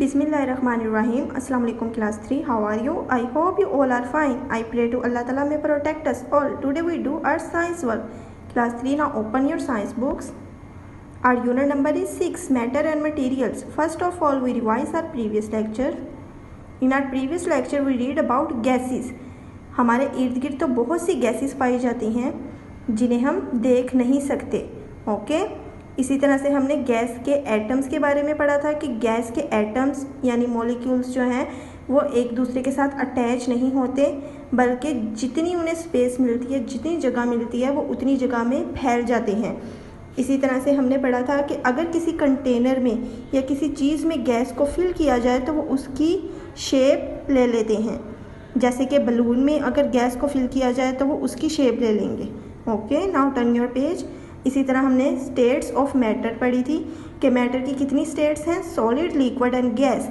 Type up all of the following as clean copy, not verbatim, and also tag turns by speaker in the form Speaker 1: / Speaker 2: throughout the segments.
Speaker 1: Bismillahirrahmanirrahim. Assalamu alaikum class 3. How are you? I hope you all are fine. I pray to Allah Ta'ala may protect us all. Today we do our science work. Class 3, now open your science books. Our unit number is 6, matter and materials. First of all, we revise our previous lecture. In our previous lecture we read about gases. हमारे इर्द गिर्द तो बहुत सी gases पाई जाती हैं जिन्हें हम देख नहीं सकते. ओके इसी तरह से हमने गैस के एटम्स के बारे में पढ़ा था कि गैस के एटम्स यानी मॉलिक्यूल्स जो हैं वो एक दूसरे के साथ अटैच नहीं होते, बल्कि जितनी उन्हें स्पेस मिलती है, जितनी जगह मिलती है, वो उतनी जगह में फैल जाते हैं. इसी तरह से हमने पढ़ा था कि अगर किसी कंटेनर में या किसी चीज़ में गैस को फिल किया जाए तो वो उसकी शेप ले लेते हैं. जैसे कि बलून में अगर गैस को फिल किया जाए तो वो उसकी शेप ले लेंगे. Okay now turn your page. इसी तरह हमने स्टेट्स ऑफ मैटर पढ़ी थी कि मैटर की कितनी स्टेट्स हैं, solid, liquid and gas.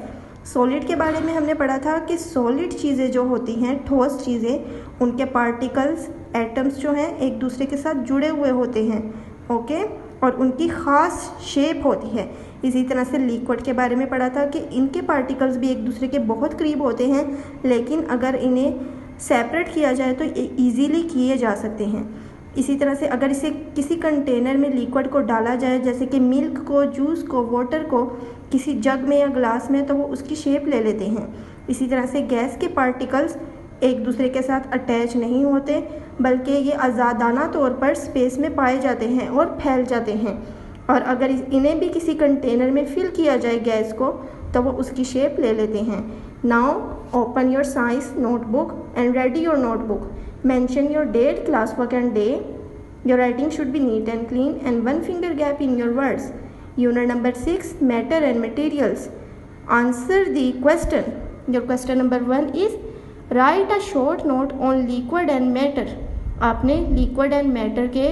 Speaker 1: Solid के बारे में हमने पढ़ा था कि सॉलिड चीज़ें जो होती हैं, ठोस चीज़ें, उनके पार्टिकल्स, एटम्स जो हैं एक दूसरे के साथ जुड़े हुए होते हैं. ओके और उनकी ख़ास शेप होती है. इसी तरह से लिक्विड के बारे में पढ़ा था कि इनके पार्टिकल्स भी एक दूसरे के बहुत करीब होते हैं, लेकिन अगर इन्हें सेपरेट किया जाए तो ईज़िली किए जा सकते हैं. इसी तरह से अगर इसे किसी कंटेनर में लिक्विड को डाला जाए, जैसे कि मिल्क को, जूस को, वाटर को किसी जग में या ग्लास में, तो वो उसकी शेप ले लेते हैं. इसी तरह से गैस के पार्टिकल्स एक दूसरे के साथ अटैच नहीं होते, बल्कि ये आज़ादाना तौर पर स्पेस में पाए जाते हैं और फैल जाते हैं. और अगर इन्हें भी किसी कंटेनर में फिल किया जाए गैस को, तो वो उसकी शेप ले लेते हैं. Now open your science notebook and ready your notebook. Mention your date, class work and day. Your writing should be neat and clean and one finger gap in your words. Unit number 6, matter and materials. Answer the question. Your question number 1 is write a short note on liquid and matter. आपने liquid and matter के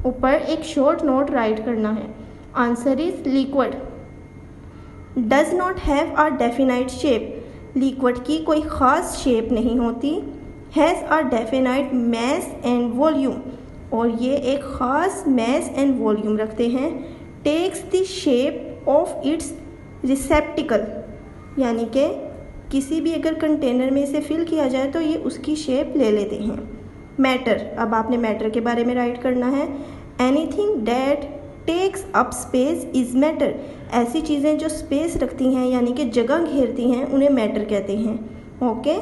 Speaker 1: ऊपर एक short note write करना है. Answer is liquid does not have a definite shape. Liquid की कोई ख़ास shape नहीं होती. Has a definite mass and volume, और ये एक ख़ास मैस एंड वॉल्यूम रखते हैं. Takes the shape of its receptacle, यानी कि किसी भी अगर कंटेनर में इसे फिल किया जाए तो ये उसकी शेप ले लेते हैं. मैटर, अब आपने मैटर के बारे में राइट करना है. Anything that takes up space is matter. ऐसी चीज़ें जो स्पेस रखती हैं यानी कि जगह घेरती हैं उन्हें मैटर कहते हैं. ओके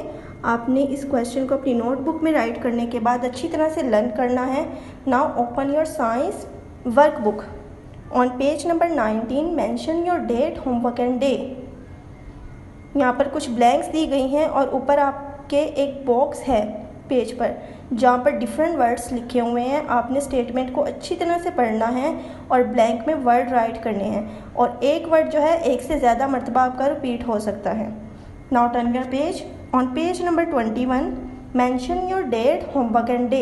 Speaker 1: आपने इस क्वेश्चन को अपनी नोटबुक में राइट करने के बाद अच्छी तरह से लर्न करना है. Now open your science workbook. On page number 19 mention your date, homework and day. यहाँ पर कुछ ब्लैंक्स दी गई हैं और ऊपर आपके एक बॉक्स है पेज पर जहाँ पर डिफरेंट वर्ड्स लिखे हुए हैं. आपने स्टेटमेंट को अच्छी तरह से पढ़ना है और ब्लैंक में वर्ड राइट करने हैं, और एक वर्ड जो है एक से ज़्यादा मरतबा आपका रिपीट हो सकता है. Now turn your page. On page number 21 mention your date, homework and day.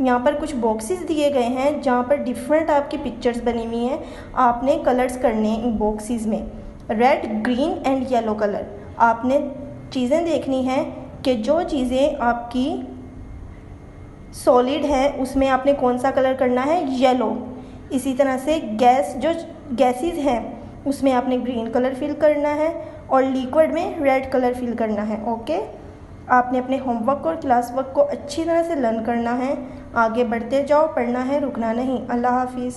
Speaker 1: यहाँ पर कुछ बॉक्सेस दिए गए हैं जहाँ पर डिफरेंट आपकी पिक्चर्स बनी हुई हैं. आपने कलर्स करने हैं इन बॉक्सेस में, red, green and yellow colour. आपने चीज़ें देखनी हैं कि जो चीज़ें आपकी सॉलिड है उसमें आपने कौन सा कलर करना है, येलो. इसी तरह से गैस, जो गैसेस हैं उसमें आपने ग्रीन कलर फिल करना है और लिक्विड में रेड कलर फिल करना है. ओके आपने अपने होमवर्क और क्लास वर्क को अच्छी तरह से लर्न करना है. आगे बढ़ते जाओ, पढ़ना है, रुकना नहीं. अल्लाह हाफिज़.